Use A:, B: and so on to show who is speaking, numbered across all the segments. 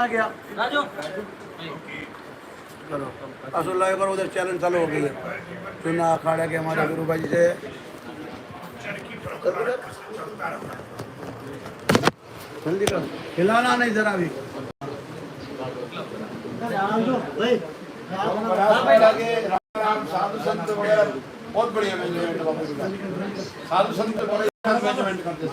A: आ गया
B: राजू
A: चलो असुल्ला एक बार उधर चैलेंज चालू हो गई है। चुना अखाड़ा के हमारे गुरु भाई से जल्दी कर हिलाना नहीं जरा भी साधु संत वगैरह बहुत बढ़िया मैनेजमेंट साधु संत मैनेजमेंट करते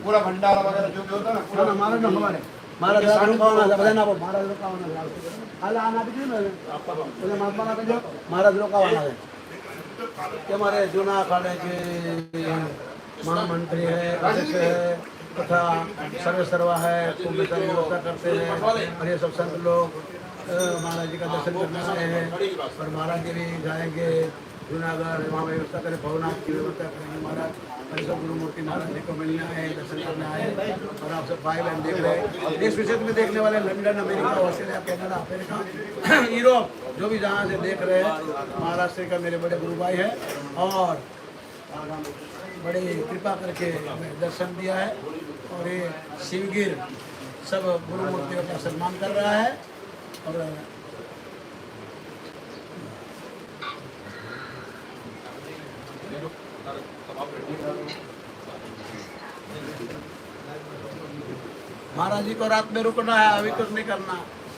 A: पूरा भंडारा वगैरह जो भी होता है ना पूरा हमारे ना हमारे महाराज रुकावना है बताना महाराज रुकावना है हाल आना भी नहीं बोले महात्मा का जो महाराज रुकावना है कि हमारे जूना अखाड़े के महामंत्री है अध्यक्ष है तथा सर्व सर्वा है कुंभ की व्यवस्था करते हैं और ये सब संत लोग महाराज जी का दर्शन करने आए हैं और महाराज जी भी जाएंगे जूनागढ़ वहाँ व्यवस्था करें भवनाथ की व्यवस्था करेंगे महाराज और सब गुरु मूर्ति महाराज जी को मिलने आए दर्शन करने आए और आप सब भाई बहन देख रहे हैं देश विदेश में देखने वाले London America Australia Canada America Europe जो भी जहाँ से देख रहे हैं महाराष्ट्र का मेरे बड़े गुरु भाई है और बड़ी कृपा करके हमें दर्शन दिया है और ये शिवगिर सब गुरु मूर्तियों का सम्मान कर रहा है और महाराज जी को रात में रुकना है अभी कुछ नहीं करना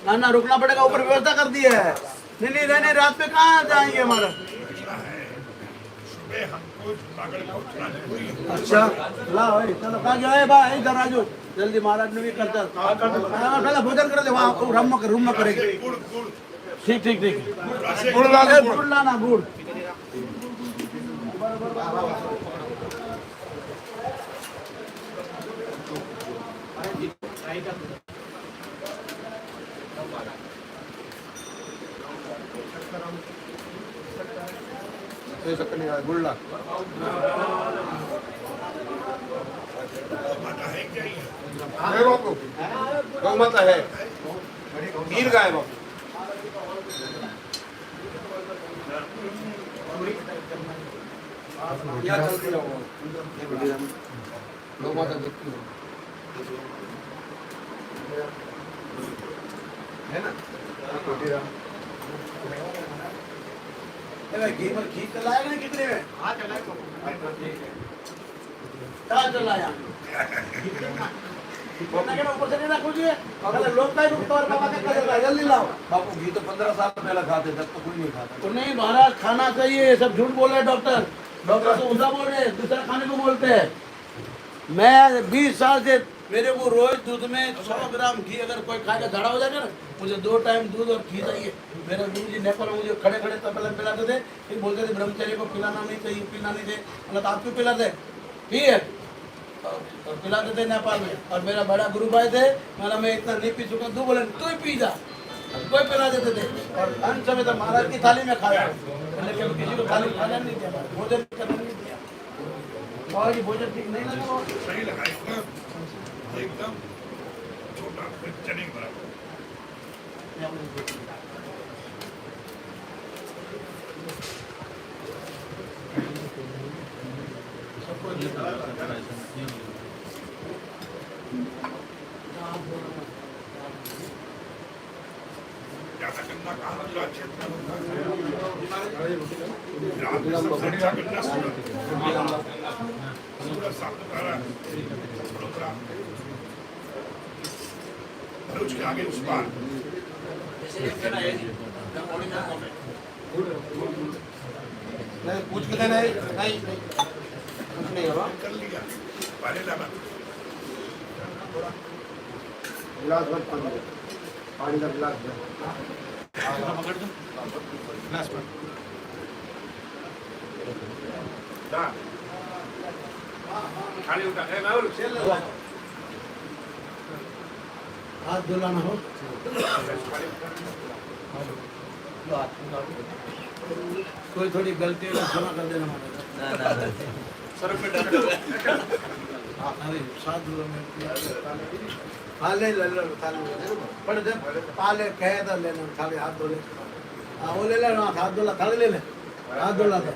A: ना ना रुकना पड़ेगा ऊपर व्यवस्था कर दी है नहीं नहीं रात में कहाँ जाएंगे महाराज अच्छा ला भाई चलो कहाँ गया है भाई इधर राजू जल्दी महाराज ने भी करता पहले भोजन कर दे वहाँ रूम में करेंगे ठीक ठीक ठीक गुड़ लाना गुड़ गुड़ला गौ माता है गिर गाय बाबू यहाँ चलती रहो गौ माता देखती हो है ना घी पर घी चलाएगा ना कितने में हाँ चलाएगा क्या चलाया ऊपर से नहीं रखोगे लोग का बाबा का जल्दी लाओ बापू घी तो 15 साल पहले खाते तब तो कोई नहीं खाता तो नहीं महाराज खाना चाहिए सब झूठ बोल रहे डॉक्टर डॉक्टर तो उल्टा बोल रहे दूसरा खाने को बोलते हैं मैं 20 साल से मेरे को रोज दूध में 100 ग्राम घी अगर कोई खाएगा झाड़ा हो जाएगा ना मुझे 2 टाइम दूध और घी चाहिए मेरे गुरु जी नेपाल में मुझे खड़े खड़े तबला पिलाते थे फिर बोलते थे ब्रह्मचर्य को पिलाना नहीं चाहिए पीना नहीं चाहिए मतलब आप क्यों पिलाते पिए और पिलाते थे नेपाल में और मेरा बड़ा गुरु भाई थे मतलब मैं इतना नहीं पी चुका तू बोले तू ही पी जा कोई पिला देते थे और अंत समय तो महाराज की थाली में खाया लेकिन किसी को थाली खाना नहीं दिया भोजन करना नहीं दिया और ये भोजन ठीक नहीं लगा
C: सही लगा एकदम छोटा चने बराबर ज्यादा गंदा कहाँ पूरा क्षेत्र पूरा सापुतारा भरूच के आगे उस पार
A: पूछ के देना है नहीं कुछ नहीं होगा
C: कर लिया पहले लगा
A: गिलास भर पानी का गिलास भर
C: पकड़ दो गिलास पर खाली उठा ए राहुल
A: हाथ धुलाना हो कोई थोड़ी गलती हो क्षमा कर देना
C: सर पे डर
A: अरे साथ हाँ ले पढ़ दे पाले कहे था लेना थाली हाथ धो ले हाँ वो ले लेना हाथ धोला थाली ले ले हाथ धोला था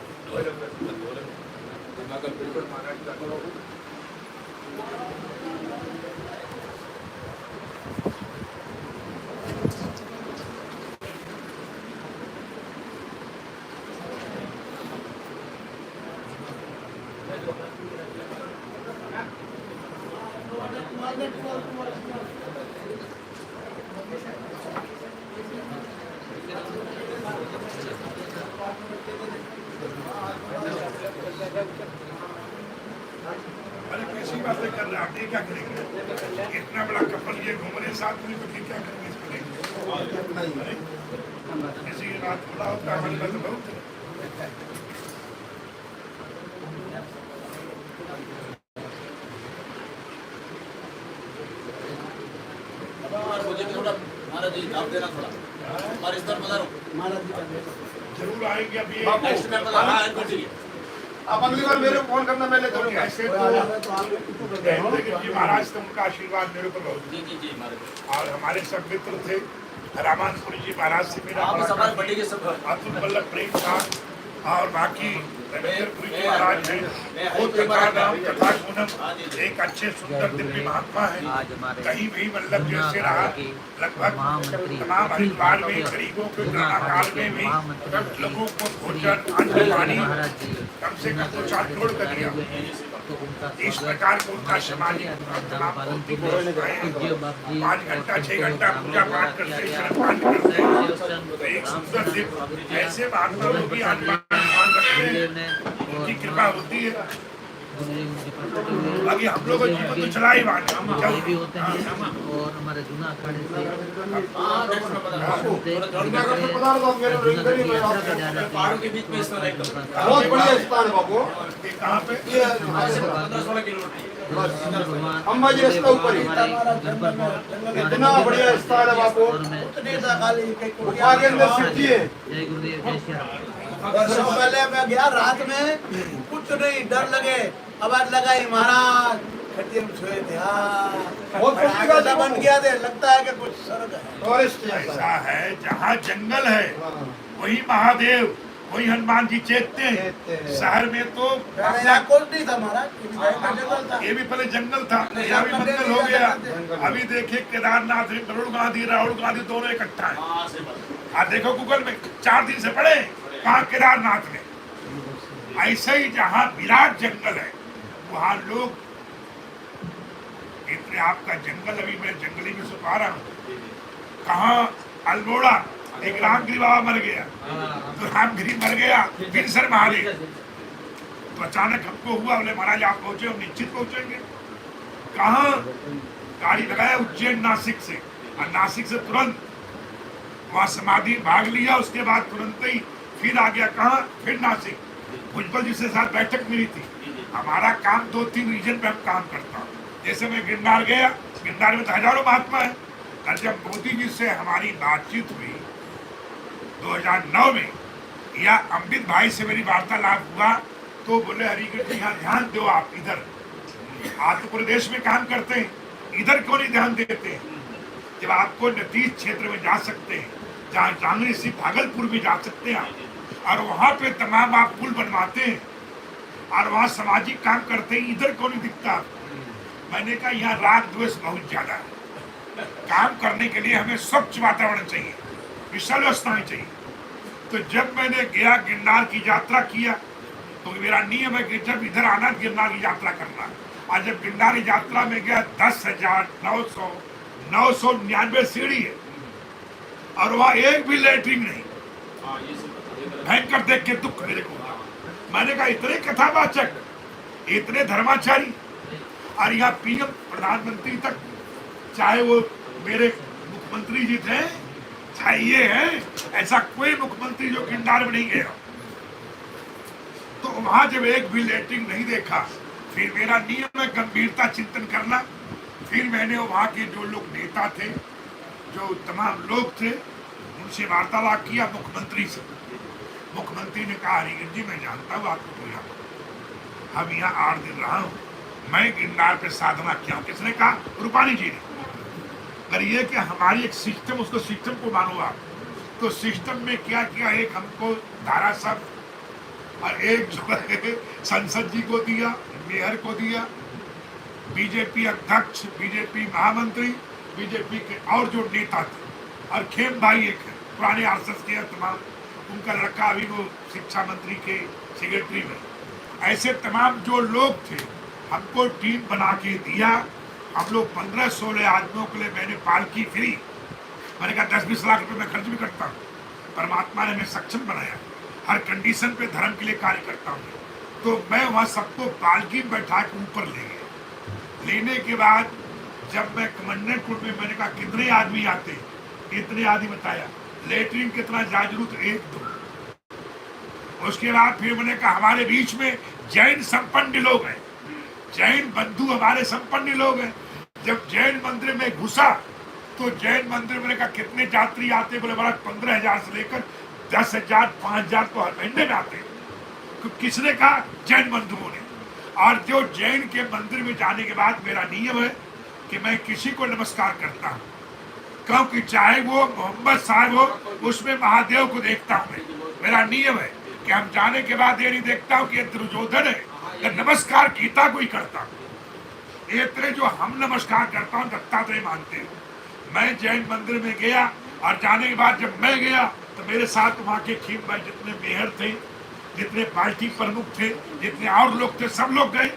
C: ये क्या करेंगे? इतना बड़ा कपल ये घूम रहे साथ में, तो ये क्या करेंगे इसको? किसी की रात खुला होता है, हमारे पास तो बहुत है।
A: मुझे भी थोड़ा महाराज जी आप देना थोड़ा हमारे इस तरफ पधारो महाराज जी
C: जरूर आएंगे अभी।
B: बापू,
C: एक-
A: नेक्स्ट में पधारो हाँ इनको चाहिए
B: आप अगली बार मेरे को फोन करना, मैं ले चलूंगा।
C: ऐसे तो लेकिन जी महाराज तो उनका आशीर्वाद मेरे पर बहुत,
A: जी जी जी महाराज
C: और हमारे सब मित्र थे रामानपुरी जी महाराज से मेरा
A: आप
C: बड़ा
A: हमारे बड़ी के सब
C: अतुल बल्लभ प्रेम था, और बाकी रविंद्रपुरी जी महाराज हैं, वो
A: मैं-
C: कथा नाम कथा
A: हाँ
C: पूनम
A: जी, जी।
C: एक अच्छे सुंदर दिव्य महात्मा है।
D: आज हमारे
C: कहीं भी मतलब जैसे रहा लगभग
D: महामंत्री
C: तमाम हरिद्वार में गरीबों के कोरोना काल में भी लोगों को भोजन अन्न पानी
D: महाराज जी
C: कम से कम 2-4 करोड़ का दिया।
D: तो उनका
C: इस प्रकार को उनका सामाजिक तमाम भौतिक व्यवस्थाएं, 5 घंटा 6 घंटा पूजा पाठ करते हैं, श्रमदान करते हैं। तो एक सुंदर दिव्य ऐसे महात्मा लोग भी मान रखते हैं, उनकी कृपा होती है। बाकी हम लोग को जीवन तो चला ही बांटे
D: भी होते हैं और हमारे जूना अखाड़े से
A: हाँ नेक्स्ट में पधारो थोड़ा जोड़
B: मैं
A: के
B: अगर पधार दूं, मेरे
D: जूना
B: इधर ही मैं
D: यात्रा पे
B: आपको-
D: जाना
A: पहाड़ों के बीच में इस तरह एकदम
B: बहुत बढ़िया स्थान है बाबू।
C: ये कहाँ पे
B: ये
A: 15-16 किलोमीटर
D: भगवान
B: अंबाजी रास्ता ऊपर ही। इतना बढ़िया स्थान है बाबू। गुफा के अंदर शिव जी है।
D: जय गुरुदेव जय श्री राम।
A: वर्षों पहले मैं गया रात में कुछ नहीं डर लगे आवाज लगाई महाराज खटिया में सोए थे
B: बहुत बड़ी बात है
A: बन
B: बाबू।
A: गया थे लगता है कि कुछ स्वर्ग है
B: टूरिस्ट जैसा
C: ऐसा
B: है।
C: है जहाँ जंगल है
B: हाँ।
C: वही महादेव वही हनुमान जी चेतते हैं।
B: चेतते हैं।
C: शहर में तो
A: यहाँ कुछ नहीं था महाराज जंगल था
C: ये भी पहले जंगल था, यहाँ भी मंगल हो गया। अभी देखिए केदारनाथ में गरुड़ गांधी राहुल गांधी दोनों इकट्ठा है।
A: हाँ से बस
C: आप देखो गूगल में 4 दिन से पड़े कहाँ केदारनाथ में। ऐसे ही जहाँ विराट जंगल है वहाँ लोग इतने आपका जंगल, अभी मैं जंगली में सुखा रहा हूँ। कहाँ अल्मोड़ा एक रामगिरी बाबा मर गया, तो रामगिरी मर गया फिर सर महादेव। तो अचानक हमको हुआ, बोले महाराज आप पहुंचे, हम निश्चित पहुंचेंगे। कहाँ गाड़ी लगाया उज्जैन नासिक से, और नासिक से तुरंत वहाँ समाधि भाग लिया। उसके बाद तुरंत ही फिर आ गया कहाँ, फिर नासिक। भुजबल जी से साथ बैठक मिली थी। हमारा काम 2-3 रीजन पे हम काम करता हूँ। जैसे मैं गिरनार गया, गिरनार में तो हजारों महात्मा है। और जब मोदी जी से हमारी बातचीत हुई 2009 में, या अमृत भाई से मेरी वार्तालाप हुआ, तो बोले हरिगढ़ जी यहाँ ध्यान दो, आप इधर आप तो पूरे देश में काम करते हैं, इधर क्यों नहीं ध्यान देते हैं? जब आपको नतीज क्षेत्र में जा सकते हैं, जहाँ जांगली से भागलपुर में जा सकते हैं आप, और वहाँ पे तमाम आप पुल बनवाते हैं और वहाँ सामाजिक काम करते हैं, इधर क्यों नहीं दिखता? मैंने कहा यहाँ राग द्वेष बहुत ज्यादा है। काम करने के लिए हमें स्वच्छ वातावरण चाहिए, विशाल व्यवस्थाएं चाहिए। तो जब मैंने गया गिरनार की यात्रा किया, तो मेरा नियम है कि जब इधर आना गिरनार की यात्रा करना। आज जब गिरनार की यात्रा में गया 10,999 सीढ़ी है और वहाँ एक भी लेटरिन नहीं। भयंकर देख के दुख मेरे को हुआ। मैंने कहा इतने कथावाचक, इतने धर्माचारी, और यहाँ पीएम प्रधानमंत्री तक, चाहे वो मेरे मुख्यमंत्री जी थे, चाहे ये है, ऐसा कोई मुख्यमंत्री जो गिरनार में नहीं गया। तो वहां जब एक भी लेटरिन नहीं देखा, फिर मेरा नियम है गंभीरता चिंतन करना। फिर मैंने वहां के जो लोग नेता थे, जो तमाम लोग थे, उनसे वार्तालाप किया मुख्यमंत्री से। मुख्यमंत्री ने कहा हरिगिर जी मैं जानता हूँ आपको पूरा, हम यहाँ 8 दिन रहा हूँ, मैं गिरनार पे साधना किया हूँ। किसने कहा? रूपानी जी ने। अगर ये कि हमारी एक सिस्टम, उसको सिस्टम को मानो आप, तो सिस्टम में क्या किया, एक हमको धारा सब और एक जो है संसद जी को दिया, मेयर को दिया, बीजेपी अध्यक्ष, बीजेपी महामंत्री, बीजेपी के और जो नेता थे, और खेम भाई एक है पुराने आरएसएस के तमाम, उनका लड़का अभी वो शिक्षा मंत्री के सेक्रेटरी में। ऐसे तमाम जो लोग थे, हमको टीम बना के दिया। हम लोग 15-16 आदमियों के लिए मैंने पालकी फ्री, मैंने कहा 10-20 लाख रुपए मैं खर्च भी करता हूँ। परमात्मा ने हमें सक्षम बनाया, हर कंडीशन पे धर्म के लिए कार्य करता हूँ। तो मैं वहाँ सबको पालकी में बैठा के ऊपर ले गया, लेने के बाद जब मैं कमांडेंट कोर्ट में मैंने कहा कितने आदमी आते, इतने आदमी बताया। लेटरिन कितना जरूरत, 1-2। उसके बाद फिर मैंने कहा हमारे बीच में जैन संपन्न लोग हैं, जैन बंधु हमारे संपन्न लोग हैं। जब जैन मंदिर में घुसा तो जैन मंदिर में कहा कितने यात्री आते, बोले महाराज 15,000 से लेकर 10,000 5,000 तो हर महीने में आते। तो किसने कहा? जैन बंधुओं ने। और जो जैन के मंदिर में जाने के बाद मेरा नियम है कि मैं किसी को नमस्कार करता हूँ, क्योंकि चाहे वो मोहम्मद साहब हो, उसमें महादेव को देखता हूँ मैं। मेरा नियम है कि हम जाने के बाद ये नहीं देखता हूँ कि ये दुर्योधन है या नमस्कार गीता को ही करता हूँ। इतने जो हम नमस्कार करता हूँ दत्तात्रेय मानते हैं। मैं जैन मंदिर में गया और जाने के बाद जब मैं गया तो मेरे साथ वहाँ के खीम भाई जितने मेयर थे, जितने पार्टी प्रमुख थे, जितने और लोग थे, सब लोग गए।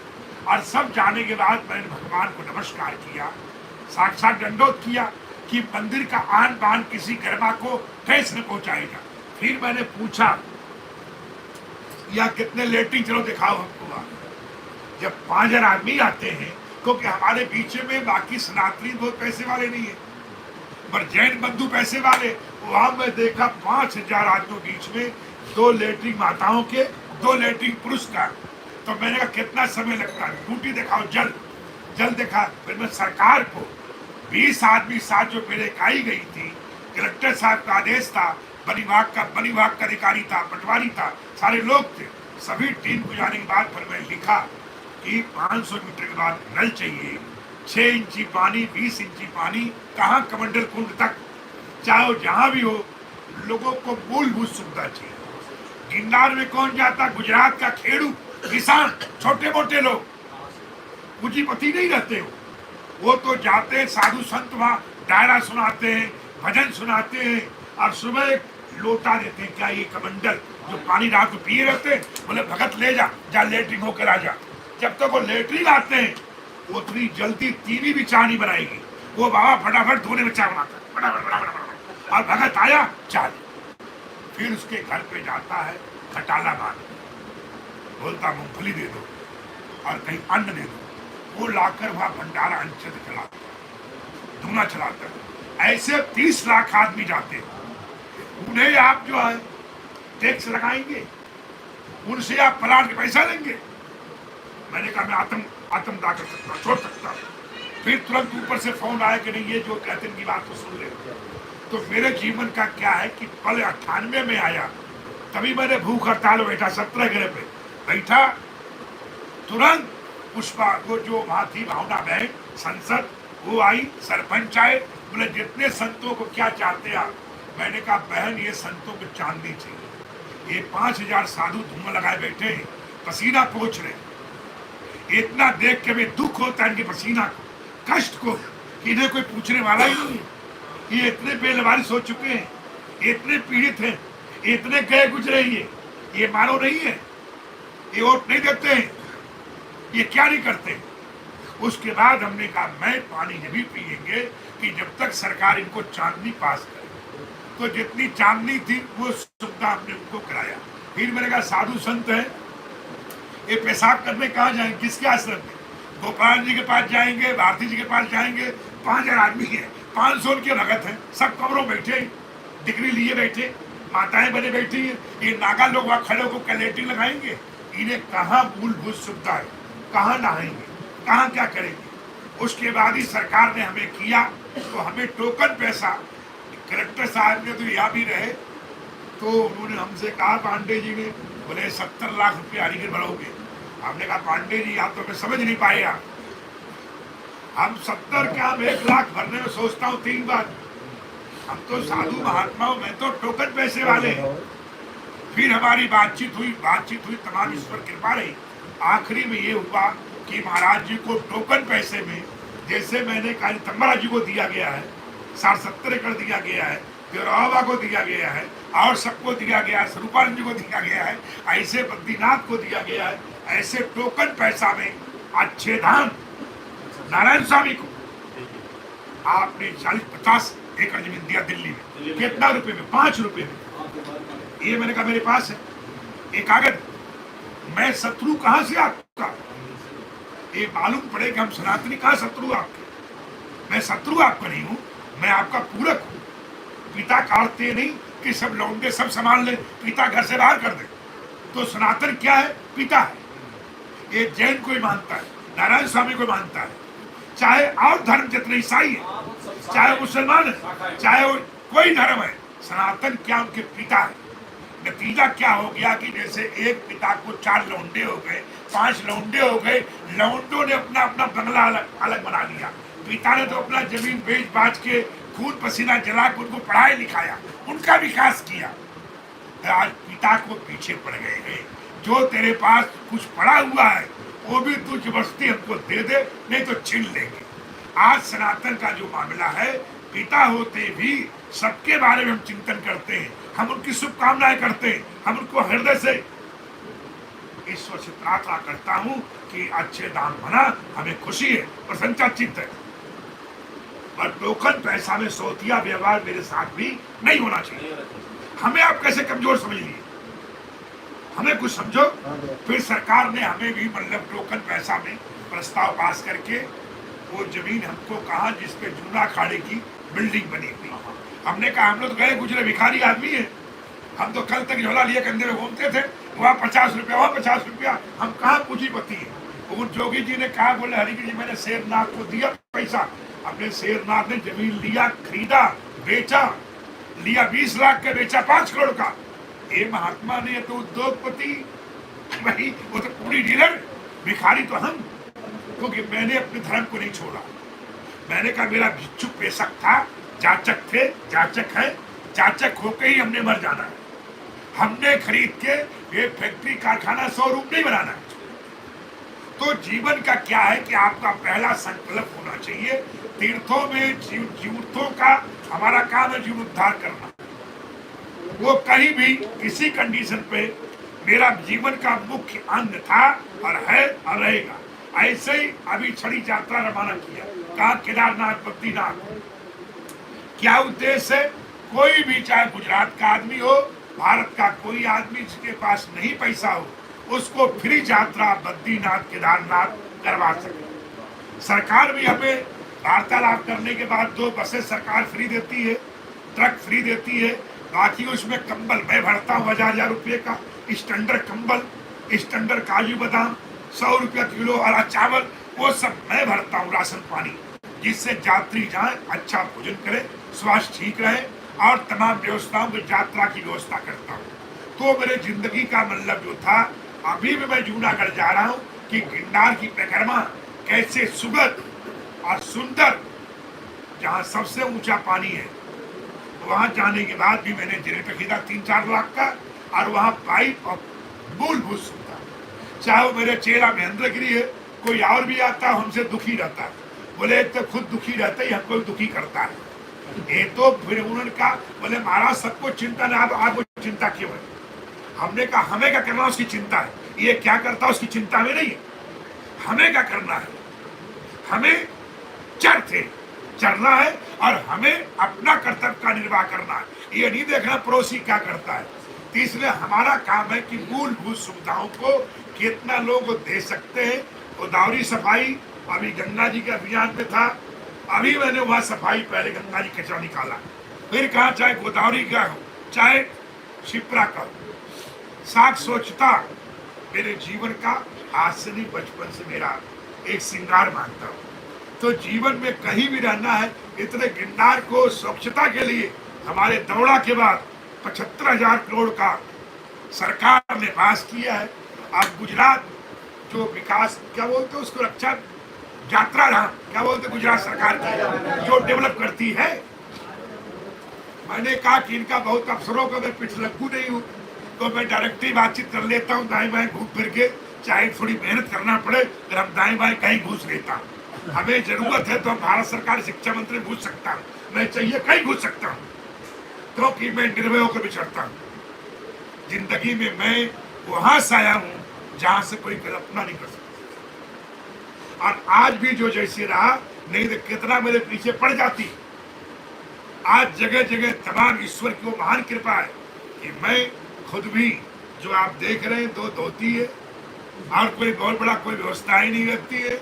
C: और सब जाने के बाद मैंने भगवान को नमस्कार किया, साक्षात दंडोत किया कि मंदिर का आन बान किसी गरिमा को कैसे पहुंचाएगा। फिर मैंने पूछा या कितने लेटरिन, चलो दिखाओ हमको वहां। जब 5,000 आदमी आते हैं, क्योंकि हमारे पीछे में बाकी सनातनी बहुत पैसे वाले नहीं है, पर जैन बंधु पैसे वाले। वहां मैं देखा 5,000 आदमियों के बीच में 2 लेटरिन माताओं के, 2 लेटरिन पुरुष का। तो मैंने कहा कितना समय लगता है, ड्यूटी दिखाओ, जल देखा। फिर मैं सरकार को 20 आदमी साथ जो मेरे इकाई गई थी, कलेक्टर साहब का आदेश था, वन विभाग का अधिकारी था, पटवारी था, सारे लोग थे, सभी टीम को जाने के बाद फिर मैं लिखा कि 500 मीटर के बाद नल चाहिए, 6 इंची पानी, 20 इंची पानी, कहाँ कमंडल कुंड तक, चाहे जहां भी हो, लोगों को मूलभूत सुविधा चाहिए। गिरनार में कौन जाता? गुजरात का खेड़ू किसान, छोटे मोटे लोग, पूंजीपति नहीं रहते हो, वो तो जाते हैं, साधु संत वहां डायरा सुनाते हैं, भजन सुनाते हैं और सुबह एक लोटा देते हैं। क्या ये कमंडल जो पानी रात को पिए रहते हैं, बोले भगत ले जा लेटरिन होकर आ जा। जब तक वो लेटरिन आते हैं उतनी जल्दी तीनी भी चाय नहीं बनाएगी, वो बाबा फटाफट धोने में चाय बनाता है, फटाफट, और भगत आया चाय। फिर उसके घर पे जाता है, खटाला मार बोलता मूंगफली दे दो और कहीं अन्न दे दो, वो लाकर वहां भंडारा अंचल चलाता, धुना चलाता। ऐसे 30 लाख आदमी जाते, उन्हें आप जो है टैक्स लगाएंगे, उनसे आप प्लाट के पैसा लेंगे। मैंने कहा मैं आत्मदाह कर सकता, छोड़ सकता। फिर तुरंत ऊपर से फोन आया कि नहीं, ये जो कहते हैं की बात को सुन ले। तो मेरे जीवन का क्या है कि पल 98 में आया, तभी मैंने भूख हड़ताल बैठा, 17 ग्रह पे बैठा। तुरंत पुष्पा को जो वहां थी, भावना बहन संसद, वो आई, सरपंच आए, बोले जितने संतों को क्या चाहते आप। मैंने कहा बहन ये संतों को चांदी चाहिए, ये 5,000 साधु धुआं लगाए बैठे, पसीना पोंछ रहे। इतना देख के भी दुख होता है इनके पसीना को, कष्ट को, इन्हें कोई पूछने वाला ही नहीं है। ये इतने बेलवारिस हो चुके हैं, इतने पीड़ित हैं, इतने गए गुजरे, ये मानो नहीं है, ये वोट नहीं देते हैं, ये क्या नहीं करते। उसके बाद हमने कहा मैं पानी जब भी पिएंगे कि जब तक सरकार इनको चांदनी पास करे। तो जितनी चांदनी थी वो सुविधा हमने उनको कराया। फिर मैंने कहा साधु संत है, ये पेशाब करने कहाँ जाएंगे, किसके आश्रम में? गोपाल जी के पास जाएंगे, भारती जी के पास जाएंगे, 5,000 आदमी है, 500 के भगत है, सब कमरों बैठे, डिग्री लिए बैठे, माताएं बने बैठी है। ये नागा लोग वहाँ खड़े होकर कैलेटिंग लगाएंगे, इन्हें कहाँ मूलभूत सुविधा है, कहाँ नहाएंगे, कहाँ क्या करेंगे। उसके बाद ही सरकार ने हमें किया, तो हमें टोकन पैसा, कलेक्टर साहब ने तो यहाँ भी रहे, तो उन्होंने हमसे कहा पांडे जी ने, बोले 70 लाख रुपये हरिगिर भरोगे। हमने कहा पांडे जी आप तो हमें समझ नहीं पाए, हम 70 क्या, हम 1 लाख भरने में सोचता हूँ 3 बार। हम तो साधु महात्माओं में तो टोकन पैसे वाले हैं। फिर हमारी बातचीत हुई, तमाम ईश्वर कृपा रही। आखिरी में ये हुआ कि महाराज जी को टोकन पैसे में, जैसे मैंने कहा तम्बरा जी को दिया गया है, 70 एकड़ दिया गया है, बाबा को दिया गया है, और सबको दिया गया है, स्वरूपानंद जी को दिया गया है, ऐसे बद्रीनाथ को दिया गया है। ऐसे टोकन पैसा में अच्छे धाम नारायण स्वामी को आपने 40-50 एकड़ जमीन दिया दिल्ली में। कितना रुपए में? 5 रुपए में। ये मैंने कहा मेरे पास है एक कागज, मैं शत्रु कहां से आपका, ये मालूम पड़े कि हम सनातनी कहाँ शत्रु आपके। मैं शत्रु आपका नहीं हूं, मैं आपका पूरक हूं। पिता काटते नहीं कि सब लौंडे सब संभाल ले, पिता घर से बाहर कर दे। तो सनातन क्या है? पिता है। ये जैन को ही मानता है, नारायण स्वामी को मानता है, चाहे और धर्म जितने ईसाई है, चाहे मुसलमान है, चाहे वो कोई धर्म है, सनातन क्या उनके पिता है। नतीजा क्या हो गया कि जैसे एक पिता को 4 लौंडे हो गए, 5 लौंडे हो गए, लौंडों ने अपना अपना बंगला अलग बना लिया। पिता ने तो अपना जमीन बेच बाच के खून पसीना जला के उनको पढ़ाया लिखाया, उनका विकास किया। आज पिता को पीछे पड़ गए हैं। जो तेरे पास कुछ पड़ा हुआ है वो भी तू जबरदस्ती हमको दे दे, नहीं तो छीन लेंगे। आज सनातन का जो मामला है, पिता होते भी सबके बारे में हम चिंतन करते हैं, हम उनकी शुभकामनाएं करते हैं, हम उनको हृदय से ईश्वर से प्रार्थना करता हूं कि अच्छे दाम बना, हमें खुशी है, प्रसन्नता चित्त है। पर टोकन पैसा में सोतिया व्यवहार मेरे साथ भी नहीं होना चाहिए। हमें आप कैसे कमजोर समझ लिए, हमें कुछ समझो। फिर सरकार ने हमें भी मतलब टोकन पैसा में प्रस्ताव पास करके वो जमीन हमको कहा जिसपे जूना खाड़े की बिल्डिंग बनी हुई। हमने कहा हम लोग तो गए गुजरे भिखारी आदमी है, हम तो कल तक झोला लिए कंधे में घूमते थे, वहाँ 50 रुपया, वहाँ 50 रुपया, हम कहाँ पूंजीपति है। उन जोगी जी ने कहा, बोले हरिगिरी जी मैंने शेरनाथ को दिया पैसा। अपने शेरनाथ ने जमीन लिया, खरीदा, बेचा, लिया 20 लाख का, बेचा 5 करोड़ का। ये महात्मा ने तो उद्योगपति भाई, वो तो पूरी डीलर, भिखारी तो हम। क्योंकि मैंने अपने धर्म को नहीं छोड़ा। मैंने कहा मेरा भिक्षुक पेशक था, जाचक थे, जाचक है, जाचक होके ही हमने मर जाना है। हमने खरीद के ये फैक्ट्री कारखाना शोरूम नहीं बनाना है। तो जीवन का क्या है कि आपका पहला संकल्प होना चाहिए, तीर्थों में जीवों का हमारा काम है जीवन उद्धार करना। वो कहीं भी किसी कंडीशन पे मेरा जीवन का मुख्य अंग था और है और रहेगा। ऐसे ही अभी छड़ी यात्रा रवाना किया, कहा केदारनाथ, बद्रीनाथ। क्या उद्देश्य है? कोई भी, चाहे गुजरात का आदमी हो, भारत का कोई आदमी जिसके पास नहीं पैसा हो, उसको फ्री यात्रा बद्रीनाथ केदारनाथ करवा सके। सरकार भी हमें वार्तालाप करने के बाद 2 बसें सरकार फ्री देती है, ट्रक फ्री देती है। बाकी उसमें कंबल मैं भरता हूँ 1000 रुपये का, स्टैंडर्ड कंबल, स्टैंडर्ड काजू बादाम 100 रुपया किलो, और चावल वो सब मैं भरता हूँ, राशन पानी, जिससे यात्री जाए, अच्छा भोजन करे, स्वास्थ्य ठीक रहे, और तमाम व्यवस्थाओं की यात्रा की व्यवस्था करता हूँ। तो मेरे जिंदगी का मतलब जो था, अभी भी मैं जूनागढ़ जा रहा हूँ कि गिरनार की परिक्रमा कैसे सुगध और सुंदर, जहाँ सबसे ऊंचा पानी है, वहां जाने के बाद भी मैंने जनरेटर खरीदा 3-4 लाख का, और वहां पाइप और मूलभूत सुविधा। चाहे वो मेरे चेहरा महेंद्रगिरी है, कोई और भी आता है हमसे दुखी रहता है, बोले एक तो खुद दुखी रहता है, हमको दुखी करता है। ये तो फिर उन्होंने कहा, बोले महाराज सबको चिंता ना, आपको चिंता क्यों है? हमने कहा हमें क्या करना उसकी चिंता है, ये क्या करता उसकी चिंता में नहीं है। हमें क्या करना है, हमें चढ़ना है और हमें अपना कर्तव्य का निर्वाह करना है। ये नहीं देखना पड़ोसी क्या करता है। तो इसलिए हमारा काम है कि मूलभूत सुविधाओं को कितना लोग दे सकते हैं। गोदावरी सफाई अभी गंगा जी के अभियान में था, अभी मैंने वहाँ सफाई, पहले गंगा जी कचरा निकाला, फिर कहा चाहे गोदावरी का हो चाहे शिप्रा का हो, साफ स्वच्छता मेरे जीवन का आज से नहीं, बचपन से मेरा एक श्रृंगार मानता हूँ। तो जीवन में कहीं भी रहना है, इतने गिरनार को स्वच्छता के लिए हमारे दौड़ा के बाद 75,000 करोड़ का सरकार ने पास किया है। अब गुजरात जो विकास क्या बोलते हैं उसको, रक्षा यात्रा धाम क्या बोलते, गुजरात सरकार की जो डेवलप करती है। मैंने कहा कि इनका बहुत अफसरों का मैं पिछलग्गू नहीं हूँ, तो मैं डायरेक्टली बातचीत कर लेता हूँ, दाएं बाएं घूम फिर के, चाहे थोड़ी मेहनत करना पड़े, अगर हम दाएं बाएं कहीं घुस लेता हूँ। हमें जरूरत है तो हम भारत सरकार शिक्षा मंत्री घुस सकता हूँ, मैं चाहिए कहीं घुस सकता हूँ, क्योंकि मैं निर्भय होकर विचरता हूँ। जिंदगी में मैं वहां से आया हूँ जहां से कोई कल्पना नहीं कर सकता। और आज भी जो जैसे रहा, नहीं तो कितना मेरे पीछे पड़ जाती। आज जगह जगह तमाम ईश्वर की वो महान कृपा है कि मैं खुद भी, जो आप देख रहे हैं 2 धोती है, और कोई बहुत बड़ा कोई व्यवस्था ही नहीं रहती है।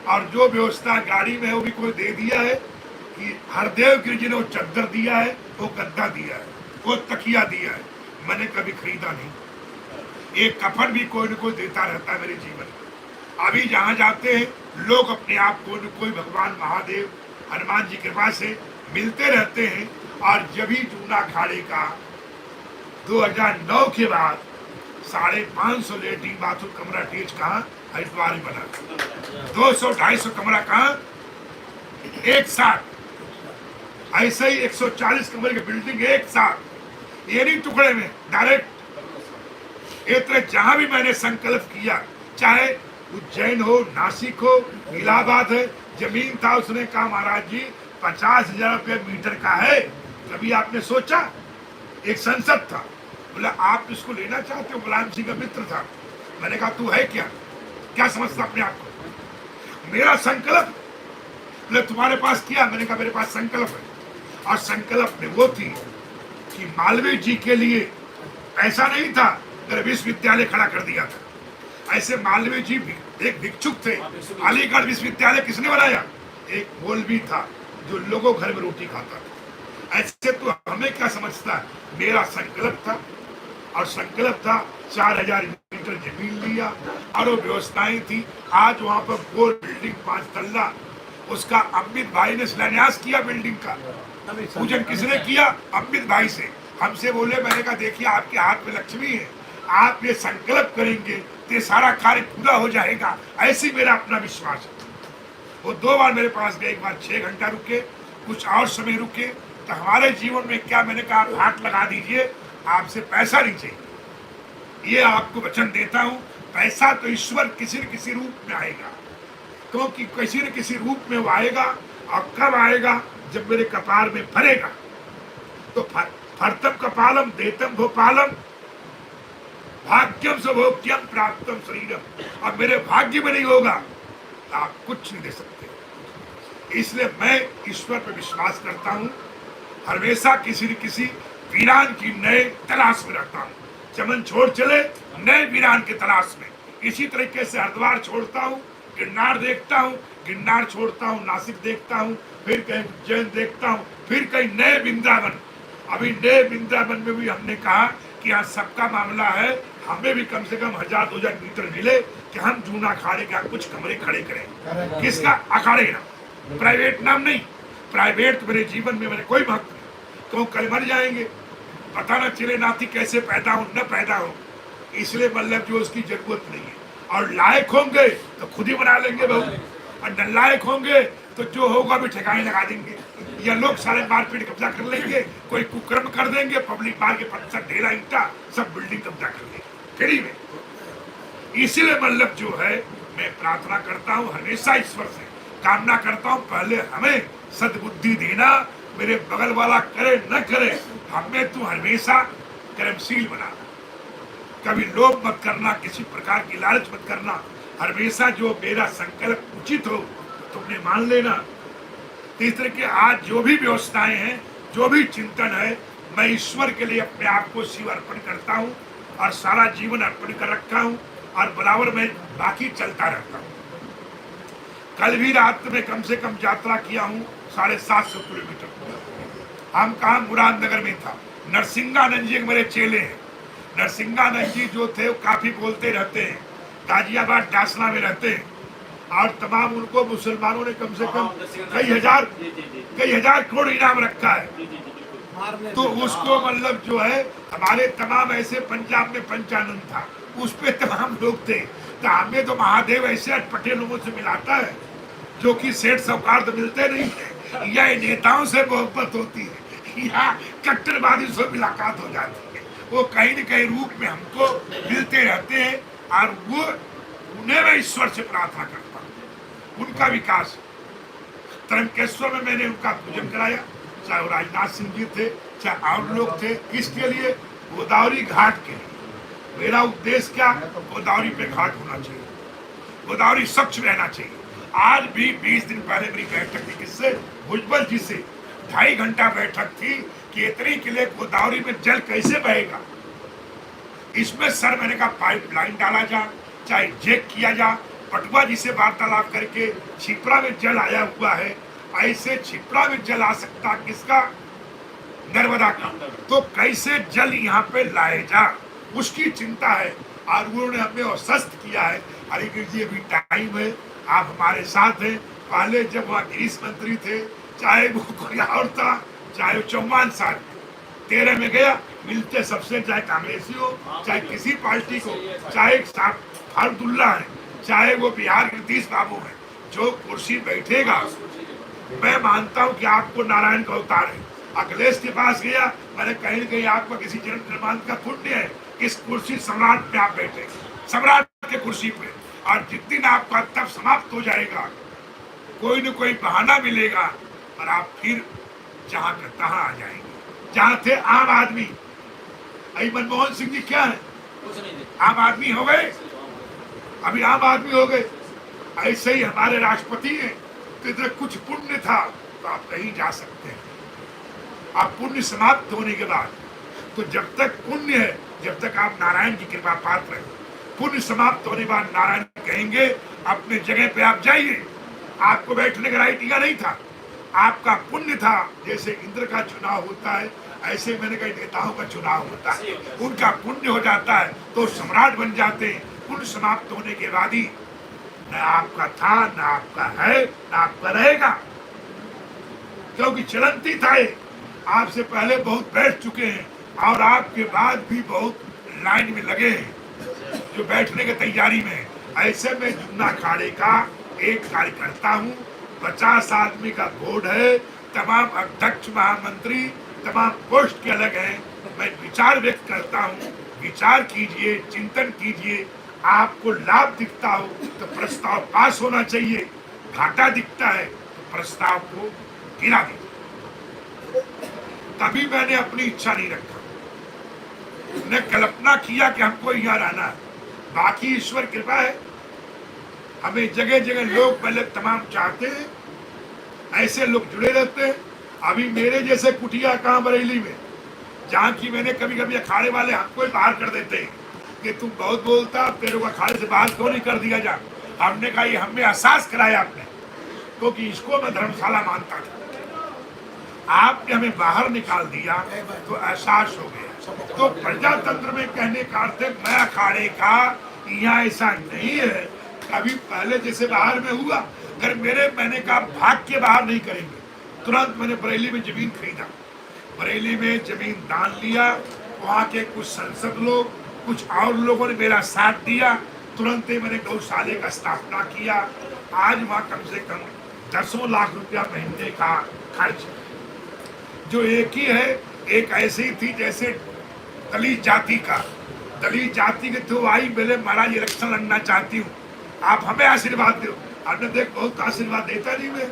C: और जो व्यवस्था गाड़ी में है वो भी कोई दे दिया है कि हरदेव गिरी जी ने वो चद्दर दिया है, वो गद्दा दिया है, वो तकिया दिया है, मैंने कभी खरीदा नहीं। एक कफन भी कोई न कोई देता रहता है मेरे जीवन में। अभी जहाँ जाते हैं लोग अपने आप को न कोई भगवान महादेव हनुमान जी कृपा से मिलते रहते हैं। और जब ही जूना अखाड़े का 2009 के बाद 550 लेटरिन बाथरूम कमरा अटैच कहाँ हरिद्वार में बना, 200-250 कमरा कहाँ एक साथ, ऐसे ही 140 कमरे की बिल्डिंग एक साथ, ये नहीं टुकड़े में डायरेक्ट। इतने जहां भी मैंने संकल्प किया, चाहे उज्जैन हो, नासिक हो, इलाहाबाद है, जमीन था, उसने कहा महाराज जी 50,000 रुपये मीटर का है। कभी आपने सोचा? एक संसद था, बोला आप इसको लेना चाहते हो? मुलायम सिंह का मित्र था। मैंने कहा तू है क्या समझता अपने आप को? मेरा संकल्प, बोले तुम्हारे पास क्या? मैंने कहा मेरे पास संकल्प है। और संकल्प में वो थी कि मालवीय जी के लिए पैसा नहीं था, मेरे विश्वविद्यालय खड़ा कर दिया था। ऐसे मालवीय जी एक भिक्षुक थे। अलीगढ़ विश्वविद्यालय किसने बनाया? एक मौलवी था जो लोगों घर में रोटी खाता था। ऐसे तो हमें क्या समझता है? मेरा संकल्प था, और संकल्प था 4000 मीटर जमीन लिया और वो व्यवस्थाएं थी। आज वहां पर 4 बिल्डिंग 5 तल्ला, उसका अमित भाई ने शिलान्यास किया बिल्डिंग का। पूजन किसने किया? अमित भाई से। हमसे बोले, मैंने कहा देखिए आपके हाथ में लक्ष्मी है, आप ये संकल्प करेंगे तो ये सारा कार्य पूरा हो जाएगा, ऐसी मेरा अपना विश्वास है। वो 2 बार मेरे पास गए, एक बार 6 घंटा रुके, कुछ और समय रुके। तो हमारे जीवन में क्या, मैंने कहा आप हाथ लगा दीजिए, आपसे पैसा नहीं चाहिए, ये आपको वचन देता हूं। पैसा तो ईश्वर किसी न किसी रूप में आएगा, क्योंकि किसी न किसी रूप में वो आएगा। और कब आएगा? जब मेरे कपाल में भरेगा। तो फर्तम कपालम देतम भोपालम भाग्यम सभोग्यम प्राप्तम शरीरम। और मेरे भाग्य में नहीं होगा तो आप कुछ नहीं दे सकते। इसलिए मैं ईश्वर पर विश्वास करता हूं, हमेशा किसी न किसी वीरान की नए तलाश में रहता हूँ। चमन छोड़ चले नए वीरान की तलाश में। इसी तरीके से हरिद्वार छोड़ता हूँ, गिरनार देखता हूँ, गिरनार छोड़ता हूँ, नासिक देखता हूँ, फिर कहीं उज्जैन देखता हूँ, फिर कहीं नए वृंदावन। अभी नए वृंदावन में भी हमने कहा कि यहाँ सबका मामला है, हमें भी कम से कम 1000-2000 मीटर मिले कि हम जूना अखाड़े का कुछ कमरे खड़े करें। किसका? अखाड़े ना, प्राइवेट नाम नहीं। प्राइवेट तो मेरे जीवन में मैंने कोई महत्व नहीं, तो कल मर जाएंगे, पता न चले नाती कैसे पैदा हो न पैदा हो। इसलिए मतलब जो उसकी जरूरत नहीं है। और लायक होंगे तो खुद ही बना लेंगे बहू, और नालायक होंगे तो जो होगा भी ठिकाने लगा देंगे, या लोग सारे मारपीट कब्जा कर लेंगे, कोई कुकर्म कर देंगे, पब्लिक मार के पत्थर ढेला ईंटा सब बिल्डिंग कब्जा कर लेंगे फ्री में। इसीलिए मतलब जो है मैं प्रार्थना करता हूँ, हमेशा ईश्वर से कामना करता हूँ, पहले हमें सद्बुद्धि देना, मेरे बगल वाला करे न करे, हमें तू हमेशा कर्मशील बनाना। कभी लोभ मत करना, किसी प्रकार की लालच मत करना। हमेशा जो मेरा संकल्प उचित हो तुमने मान लेना। इस तरह के आज जो भी व्यवस्थाएं हैं, जो भी चिंतन है, मैं ईश्वर के लिए अपने आप को शिव अर्पण करता हूँ और सारा जीवन अर्पण कर रखा हूँ, और बराबर मैं बाकी चलता रहता हूँ। कल भी रात में कम से कम यात्रा किया हूँ 750 किलोमीटर। हम कहा मुरादनगर में था। नरसिंहानंद जी मेरे चेले हैं। नरसिंहानंद जी जो थे वो काफी बोलते रहते हैं, गाजियाबाद डासना में रहते हैं, और तमाम उनको मुसलमानों ने कम से कम कई हजार करोड़ इनाम रखा है। तो उसको मतलब जो है हमारे तमाम ऐसे, पंजाब में पंचानंद था, उस पे तमाम लोग थे। तो हमें तो महादेव ऐसे अटपटे लोगों से मिलाता है जो कि सेठ साहूकार तो मिलते नहीं है, या नेताओं से मोहब्बत होती है, या कट्टरवादी से मुलाकात हो जाती है। वो कहीं न कहीं रूप में हमको मिलते रहते हैं, और वो उन्हें मैं ईश्वर से प्रार्थना करता हूँ, उनका विकास। तरंकेश्वर में मैंने उनका पूजन कराया, चाहे वो राजनाथ सिंह जी थे, चाहे और लोग थे। किसके लिए? गोदावरी घाट के लिए। मेरा उद्देश्य क्या? गोदावरी पे घाट होना चाहिए, गोदावरी स्वच्छ रहना चाहिए। आज भी 20 दिन पहले मेरी बैठक थी, किससे? भुजबल जी से 2.5 घंटा बैठक थी कि इतनी के लिए गोदावरी में जल कैसे बहेगा। इसमें सर मैंने कहा पाइपलाइन डाला जाए, चाहे चेक किया जा। पटुआ जी से वार्तालाप करके छिपरा में जल आया हुआ है, ऐसे छिपरा में जल आ सकता किसका? नर्मदा का। तो कैसे जल यहाँ पे लाए जा, उसकी चिंता है। और उन्होंने हमें आश्वस्त किया है, अरे जी अभी टाइम है, आप हमारे साथ हैं। पहले जब वहाँ गृह मंत्री थे, चाहे वो कोई और था, चाहे वो चौहान साहब 13 में गया, मिलते सबसे, चाहे कांग्रेसी हो, चाहे किसी पार्टी को, चाहे फारुदुल्ला है, चाहे वो बिहार के नीतीश बाबू है, जो कुर्सी बैठेगा, मैं मानता हूँ कि आपको नारायण का अवतार है। अखिलेश के पास गया, मैंने कहीं न कहीं आपका किसी जन निर्माण का पुण्य है, इस कुर्सी सम्राट पे आप बैठे, सम्राट के कुर्सी पे। और जिस दिन आपका तब समाप्त हो जाएगा, कोई न कोई बहाना मिलेगा और आप फिर जहां के तहां आ जाएंगे। जहां थे आम आदमी, अभी मनमोहन सिंह जी क्या है? आम आदमी हो गए, अभी आम आदमी हो गए। ऐसे ही हमारे राष्ट्रपति हैं, तो इधर कुछ पुण्य था तो आप कहीं जा सकते हैं। आप पुण्य समाप्त होने के बाद, तो जब तक पुण्य है, जब तक आप नारायण की कृपा पात्र हैं, पुण्य समाप्त होने के बाद नारायण कहेंगे अपने जगह पे आप जाइए। आपको बैठने का राइट नहीं था, आपका पुण्य था। जैसे इंद्र का चुनाव होता है, ऐसे मैंने कई नेताओं का चुनाव होता है, उनका पुण्य हो जाता है तो सम्राट बन जाते हैं। पुण्य समाप्त होने के बाद ही न आपका था, न आपका है, न आपका रहेगा, क्योंकि चलंती था। आपसे पहले बहुत बैठ चुके हैं और आपके बाद भी बहुत लाइन में लगे हैं जो बैठने की तैयारी में है। ऐसे में जुन्ना अखाड़े का एक कार्यकर्ता हूँ, 50 आदमी का बोर्ड है, तमाम अध्यक्ष महामंत्री तमाम पोस्ट के अलग हैं। मैं विचार व्यक्त करता हूँ, विचार कीजिए, चिंतन कीजिए। आपको लाभ दिखता हो तो प्रस्ताव पास होना चाहिए, घाटा दिखता है तो प्रस्ताव को गिरा दीजिए। तभी मैंने अपनी इच्छा नहीं रखा, ने कल्पना किया कि हमको यहाँ रहना है, बाकी ईश्वर कृपा है। हमें जगह जगह लोग पहले तमाम चाहते हैं, ऐसे लोग जुड़े रहते हैं। अभी मेरे जैसे कुटिया कहाँ बरेली में, जहाँ की मैंने कभी कभी अखाड़े वाले हमको ही बाहर कर देते हैं कि तुम बहुत बोलता, तेरे को अखाड़े से बाहर क्यों नहीं कर दिया जा। हमने कहा ये हमें एहसास कराया आपने, क्योंकि इसको मैं धर्मशाला मानता था। आपने हमें बाहर निकाल दिया तो एहसास हो गया। तो प्रजातंत्र में कहने का अर्थ है मैं अखाड़े का, यहाँ ऐसा नहीं है कभी पहले जैसे बाहर में हुआ। अगर मैंने कहा भाग के बाहर नहीं करेंगे, तुरंत मैंने बरेली में जमीन खरीदा, बरेली में जमीन दान लिया। वहाँ के कुछ सांसद लोग, कुछ और लोगों ने मेरा साथ दिया, तुरंत ही मैंने गौशाले का स्थापना किया। आज वहाँ कम से कम 10 लाख रुपया महीने का खर्च, जो एक ही है, एक ऐसी ही थी जैसे दलित जाति का, दलित जाति के तो आई मेरे महाराज इलेक्शन लड़ना चाहती हूँ, आप हमें आशीर्वाद दो। आपने देख बहुत आशीर्वाद देता नहीं मैं,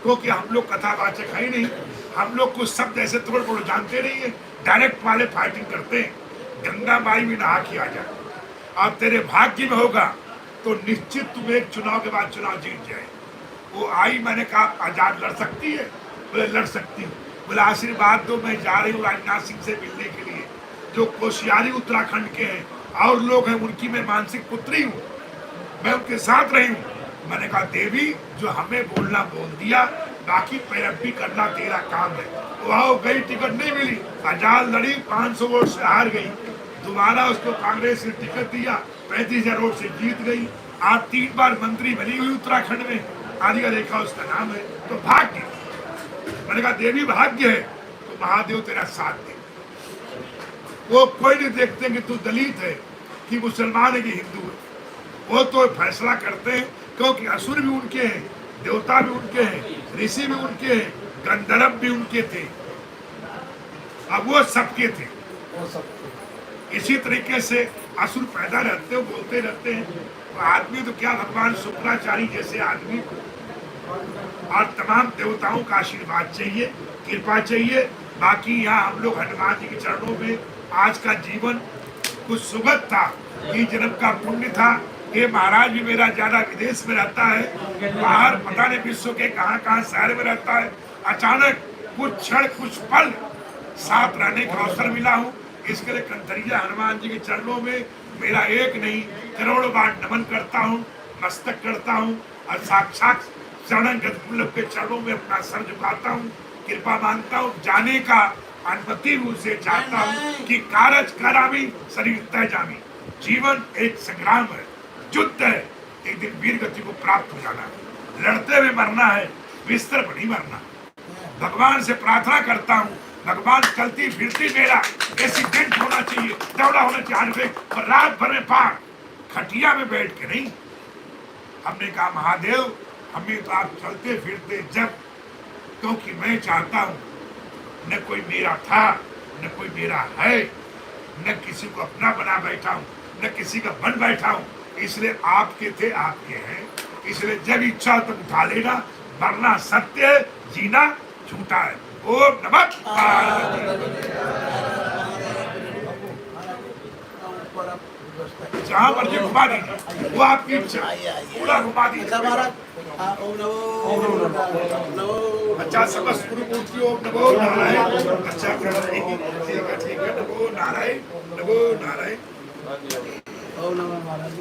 C: क्योंकि हम लोग कथावाचक है ही नहीं, हम लोग कुछ शब्द ऐसे थोड़े थोड़े जानते नहीं है, डायरेक्ट वाले फाइटिंग करते हैं। गंगा माई में नहा के आ जा, और तेरे भाग्य में होगा तो निश्चित तुम एक चुनाव के बाद चुनाव जीत जाए। वो आई, मैंने कहा आजाद लड़ सकती है, बोले लड़ सकती हूँ। बोले आशीर्वाद दो, मैं जा रही हूँ राजनाथ सिंह से मिलने के लिए, जो कोशियारी उत्तराखंड के हैं और लोग हैं, उनकी मैं मानसिक पुत्री हूँ, मैं उनके साथ रही हूँ। मैंने कहा देवी जो हमें बोलना बोल दिया, बाकी पैरवी करना तेरा काम है। वहाँ गई, टिकट नहीं मिली, आजाद लड़ी, 500 वोट से हार गई। दोबारा उसको कांग्रेस ने टिकट दिया, 35,000 वोट से जीत गई। आज 3 बार मंत्री बनी हुई उत्तराखंड में, आदिया रेखा उसका नाम है। तो भाग्य, मैंने कहा देवी भाग्य है तो महादेव तेरा साथ दे। वो कोई नहीं देखते कि तू दलित है कि मुसलमान है कि हिंदू है, वो तो फैसला करते हैं, क्योंकि असुर भी उनके हैं, देवता भी उनके हैं, ऋषि भी उनके हैं, गंधर्व भी उनके थे, अब वो सबके थे। इसी तरीके से असुर पैदा रहते हो, बोलते रहते हैं। तो आदमी तो क्या, भगवान शुक्राचार्य जैसे आदमी और तमाम देवताओं का आशीर्वाद चाहिए, कृपा चाहिए। बाकी यहाँ हम लोग हनुमान जी के चरणों में आज का जीवन कुछ सुगत था, ये जन्म का पुण्य था। ये महाराज भी मेरा ज्यादा विदेश में रहता है, बाहर पता नहीं विश्व के कहाँ कहाँ शहर में रहता है। अचानक कुछ क्षण कुछ पल साथ रहने का अवसर मिला हूँ। इसके लिए कंथरिया हनुमान जी के चरणों में मेरा एक नहीं करोड़ों बार नमन करता हूँ, मस्तक करता हूँ और साक्षात शरण गदवल्लभ के चरणों में अपना सर झुकाता हूँ, कृपा मांगता हूँ, जाने का अनुमति उसे चाहता हूँ कि कारज करामी शरीर तय जामी। जीवन एक संग्राम है, युद्ध है, एक दिन वीर गति को प्राप्त हो जाना है, लड़ते हुए मरना है, बिस्तर पर नहीं मरना। भगवान से प्रार्थना करता हूँ, भगवान चलती फिरती मेरा एक्सीडेंट होना चाहिए, दौड़ा होना चाहिए और रात भर में पार खटिया में बैठ के नहीं। हमने कहा महादेव हमें तो आप चलते फिरते जब, क्योंकि मैं चाहता हूँ न कोई मेरा था न कोई मेरा है, न किसी को अपना बना बैठा हूँ न किसी का बन बैठा हूँ, इसलिए आपके थे आपके हैं, इसलिए जब इच्छा तब उठा लेना, मरना सत्य है, जीना झूठा है। ओम नमः पार्वती। जहाँ मर्जी घुमा दीजिए, वो आपकी इच्छा, पूरा घुमा दीजिए।
A: अच्छा महाराज, हाँ, ओम नमो
C: अच्छा समस्त गुरु मूर्ति ओम नमो नारायण। अच्छा ठीक है नमो नारायण, नमो नारायण,
A: ओम नमो महाराज।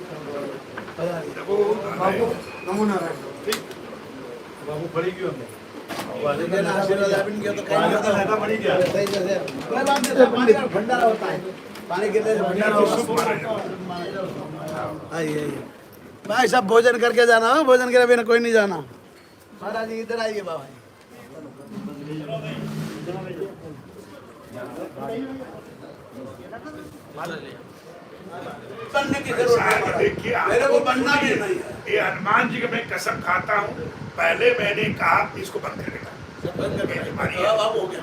C: नमो नारायण,
B: नमो नारायण। ठीक बाबू पड़ी क्यों हमने
A: आशीर्वाद आपने किया तो कहीं
B: ज्यादा पड़ी क्या
A: सही जैसे मैं बात करता हूं, पानी का भंडारा होता है, पानी गिरने से भंडारा होता है। आइए भाई सब भोजन करके जाना हो, भोजन के बिना कोई नहीं जाना। महाराज जी इधर आइए बाबा। बनने की जरूरत है,
C: देखिए
A: मेरे को बनना भी नहीं है।
C: ये हनुमान जी का मैं कसम खाता हूँ, पहले मैंने कहा इसको बंद करेगा।
A: अब हो गया।